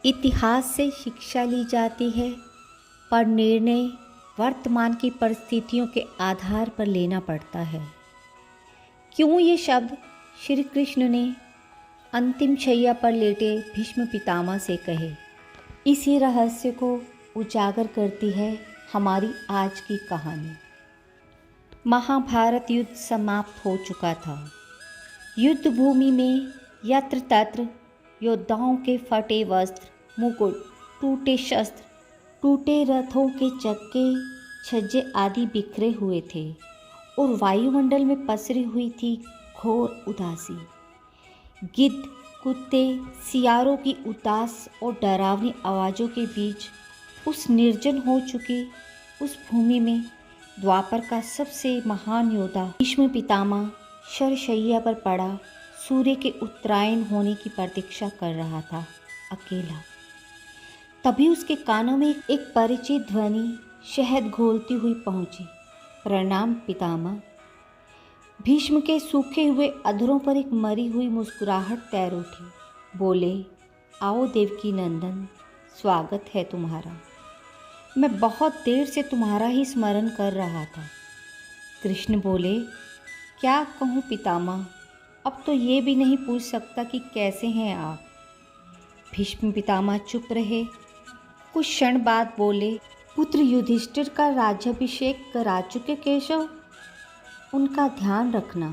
इतिहास से शिक्षा ली जाती है, पर निर्णय वर्तमान की परिस्थितियों के आधार पर लेना पड़ता है। क्यों ये शब्द श्री कृष्ण ने अंतिम शैया पर लेटे भीष्म पितामह से कहे, इसी रहस्य को उजागर करती है हमारी आज की कहानी। महाभारत युद्ध समाप्त हो चुका था। युद्ध भूमि में यत्र तत्र योद्धाओं के फटे वस्त्र, मुकुट, टूटे शस्त्र, टूटे रथों के चक्के, छज्जे आदि बिखरे हुए थे और वायुमंडल में पसरी हुई थी घोर उदासी। गिद्ध, कुत्ते, सियारों की उदास और डरावनी आवाज़ों के बीच उस निर्जन हो चुकी उस भूमि में द्वापर का सबसे महान योद्धा भीष्म पितामह शरशैया पर पड़ा सूर्य के उत्तरायण होने की प्रतीक्षा कर रहा था, अकेला। तभी उसके कानों में एक परिचित ध्वनि शहद घोलती हुई पहुंची। प्रणाम पितामह। भीष्म के सूखे हुए अधरों पर एक मरी हुई मुस्कुराहट तैर उठी। बोले, आओ देवकी नंदन, स्वागत है तुम्हारा। मैं बहुत देर से तुम्हारा ही स्मरण कर रहा था। कृष्ण बोले, क्या कहूँ पितामह, अब तो ये भी नहीं पूछ सकता कि कैसे हैं आप। भीष्म पितामह चुप रहे। कुछ क्षण बाद बोले, पुत्र युधिष्ठिर का राज्याभिषेक करा चुके केशव, उनका ध्यान रखना।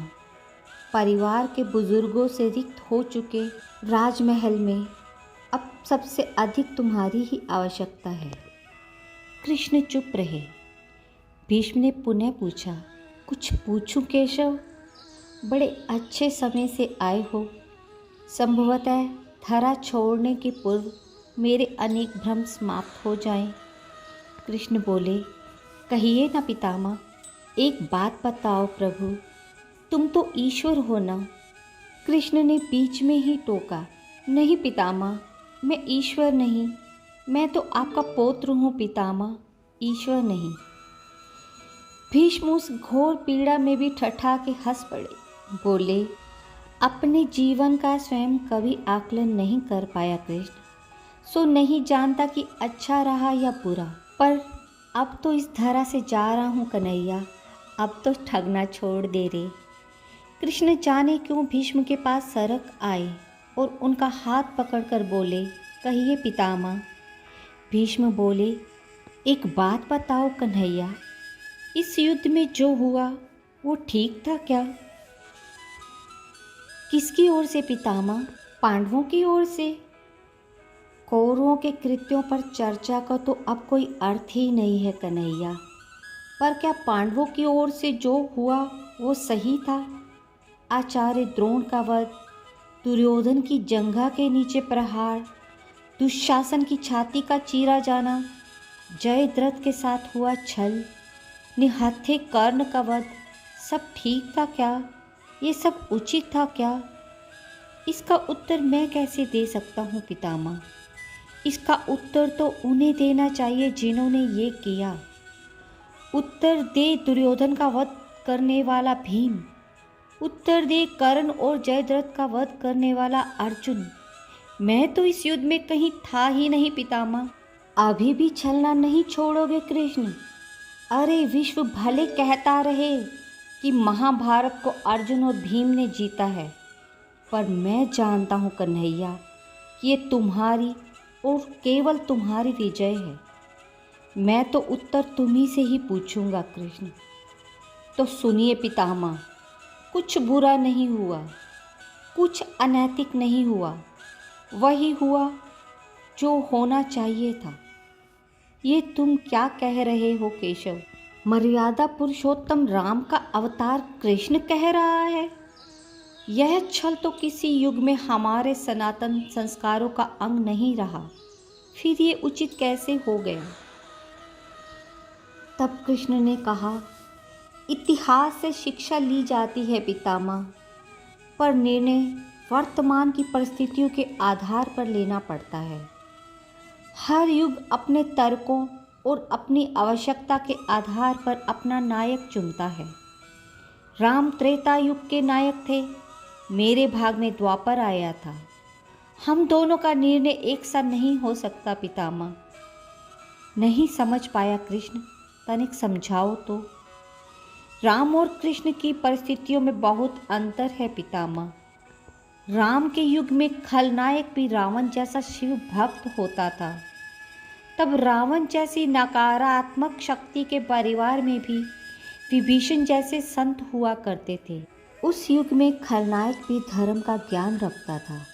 परिवार के बुजुर्गों से रिक्त हो चुके राजमहल में अब सबसे अधिक तुम्हारी ही आवश्यकता है। कृष्ण चुप रहे। भीष्म ने पुनः पूछा, कुछ पूछूं केशव? बड़े अच्छे समय से आए हो। संभवतः धरा छोड़ने के पूर्व मेरे अनेक भ्रम समाप्त हो जाएं। कृष्ण बोले, कहिए ना पितामह, एक बात बताओ प्रभु, तुम तो ईश्वर हो ना? कृष्ण ने बीच में ही टोका, नहीं पितामह, मैं ईश्वर नहीं, मैं तो आपका पौत्र हूँ पितामह, ईश्वर नहीं। भीष्म उस घोर पीड़ा में भी ठठा के हंस पड़े। बोले, अपने जीवन का स्वयं कभी आकलन नहीं कर पाया कृष्ण, सो नहीं जानता कि अच्छा रहा या बुरा। पर अब तो इस धरा से जा रहा हूँ कन्हैया, अब तो ठगना छोड़ दे रे। कृष्ण जाने क्यों भीष्म के पास सरक आए और उनका हाथ पकड़कर बोले, कहिए पितामह। भीष्म बोले, एक बात बताओ कन्हैया, इस युद्ध में जो हुआ वो ठीक था क्या? किसकी ओर से पितामह? पांडवों की ओर से? कौरवों के कृत्यों पर चर्चा का तो अब कोई अर्थ ही नहीं है कन्हैया। पर क्या पांडवों की ओर से जो हुआ वो सही था? आचार्य द्रोण का वध, दुर्योधन की जंघा के नीचे प्रहार, दुशासन की छाती का चीरा जाना, जयद्रथ के साथ हुआ छल, निहत्थे कर्ण का वध, सब ठीक था क्या? ये सब उचित था क्या? इसका उत्तर मैं कैसे दे सकता हूँ पितामह? इसका उत्तर तो उन्हें देना चाहिए जिन्होंने ये किया। उत्तर दे दुर्योधन का वध करने वाला भीम, उत्तर दे कर्ण और जयद्रथ का वध करने वाला अर्जुन। मैं तो इस युद्ध में कहीं था ही नहीं पितामह। अभी भी छलना नहीं छोड़ोगे कृष्ण? अरे विश्व भले कहता रहे कि महाभारत को अर्जुन और भीम ने जीता है, पर मैं जानता हूँ कन्हैया, ये तुम्हारी और केवल तुम्हारी विजय है। मैं तो उत्तर तुम्ही से ही पूछूंगा कृष्ण। तो सुनिए पितामह, कुछ बुरा नहीं हुआ, कुछ अनैतिक नहीं हुआ, वही हुआ जो होना चाहिए था। ये तुम क्या कह रहे हो केशव? मर्यादा पुरुषोत्तम राम का अवतार कृष्ण कह रहा है? यह छल तो किसी युग में हमारे सनातन संस्कारों का अंग नहीं रहा, फिर ये उचित कैसे हो गया? तब कृष्ण ने कहा, इतिहास से शिक्षा ली जाती है पितामह, पर निर्णय वर्तमान की परिस्थितियों के आधार पर लेना पड़ता है। हर युग अपने तर्कों और अपनी आवश्यकता के आधार पर अपना नायक चुनता है। राम त्रेता युग के नायक थे, मेरे भाग में द्वापर आया था। हम दोनों का निर्णय एक सा नहीं हो सकता पितामह। नहीं समझ पाया कृष्ण, तनिक समझाओ तो। राम और कृष्ण की परिस्थितियों में बहुत अंतर है पितामह। राम के युग में खलनायक भी रावण जैसा शिव भक्त होता था। तब रावण जैसी नकारात्मक शक्ति के परिवार में भी विभीषण जैसे संत हुआ करते थे। उस युग में खलनायक भी धर्म का ज्ञान रखता था,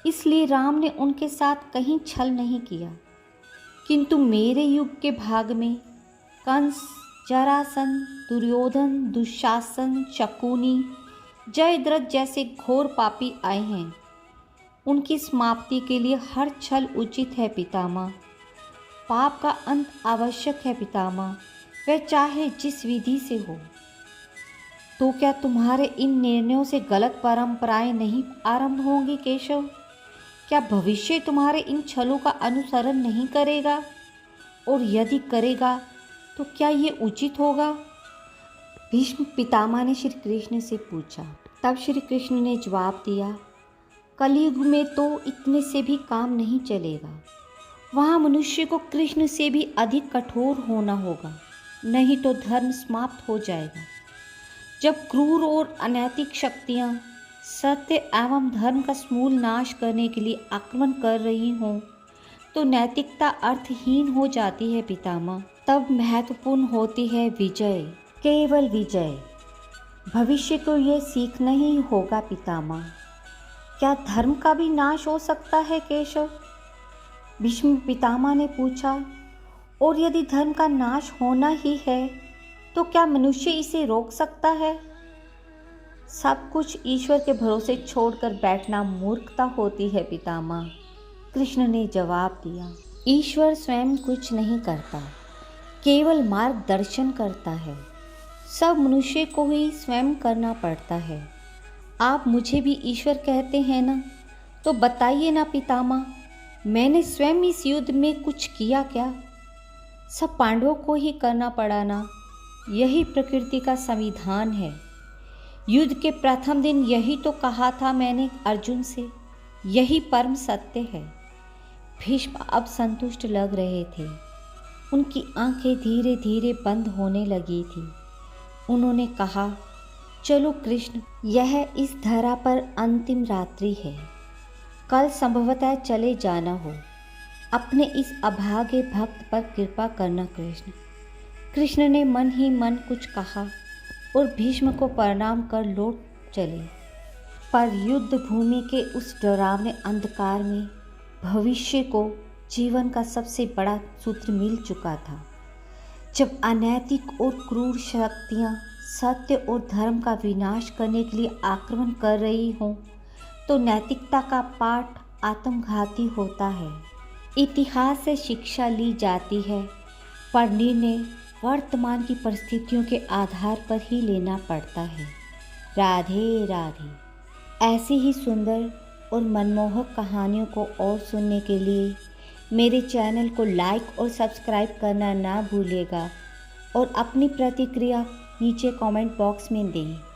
इसलिए राम ने उनके साथ कहीं छल नहीं किया। किंतु मेरे युग के भाग में कंस, जरासंध, दुर्योधन, दुशासन, शकुनी, जयद्रथ जैसे घोर पापी आए हैं। उनकी समाप्ति के लिए हर छल उचित है पितामह। पाप का अंत आवश्यक है पितामह, वह चाहे जिस विधि से हो। तो क्या तुम्हारे इन निर्णयों से गलत परंपराएं नहीं आरंभ होंगी केशव? क्या भविष्य तुम्हारे इन छलों का अनुसरण नहीं करेगा? और यदि करेगा तो क्या ये उचित होगा? भीष्म पितामह ने श्री कृष्ण से पूछा। तब श्री कृष्ण ने जवाब दिया, कलयुग में तो इतने से भी काम नहीं चलेगा। वहाँ मनुष्य को कृष्ण से भी अधिक कठोर होना होगा, नहीं तो धर्म समाप्त हो जाएगा। जब क्रूर और अनैतिक शक्तियाँ सत्य एवं धर्म का समूल नाश करने के लिए आक्रमण कर रही हों, तो नैतिकता अर्थहीन हो जाती है पितामह। तब महत्वपूर्ण होती है विजय, केवल विजय। भविष्य को यह सीखना ही होगा पितामह। क्या धर्म का भी नाश हो सकता है केशव? भीष्म पितामह ने पूछा। और यदि धर्म का नाश होना ही है तो क्या मनुष्य इसे रोक सकता है? सब कुछ ईश्वर के भरोसे छोड़कर बैठना मूर्खता होती है पितामह, कृष्ण ने जवाब दिया। ईश्वर स्वयं कुछ नहीं करता, केवल मार्गदर्शन करता है। सब मनुष्य को ही स्वयं करना पड़ता है। आप मुझे भी ईश्वर कहते हैं ना, तो बताइए ना पितामह, मैंने स्वयं इस युद्ध में कुछ किया क्या? सब पांडवों को ही करना पड़ा ना। यही प्रकृति का संविधान है। युद्ध के प्रथम दिन यही तो कहा था मैंने अर्जुन से, यही परम सत्य है। भीष्म अब संतुष्ट लग रहे थे। उनकी आंखें धीरे धीरे बंद होने लगी थी। उन्होंने कहा, चलो कृष्ण, यह इस धरा पर अंतिम रात्रि है। कल संभवतः चले जाना हो। अपने इस अभागे भक्त पर कृपा करना कृष्ण। कृष्ण ने मन ही मन कुछ कहा और भीष्म को प्रणाम कर लौट चले। पर युद्ध भूमि के उस डरावने अंधकार में भविष्य को जीवन का सबसे बड़ा सूत्र मिल चुका था। जब अनैतिक और क्रूर शक्तियाँ सत्य और धर्म का विनाश करने के लिए आक्रमण कर रही हों, तो नैतिकता का पाठ आत्मघाती होता है। इतिहास से शिक्षा ली जाती है, पर निर्णय वर्तमान की परिस्थितियों के आधार पर ही लेना पड़ता है। राधे राधे। ऐसी ही सुंदर और मनमोहक कहानियों को और सुनने के लिए मेरे चैनल को लाइक और सब्सक्राइब करना ना भूलिएगा और अपनी प्रतिक्रिया नीचे कमेंट बॉक्स में दें।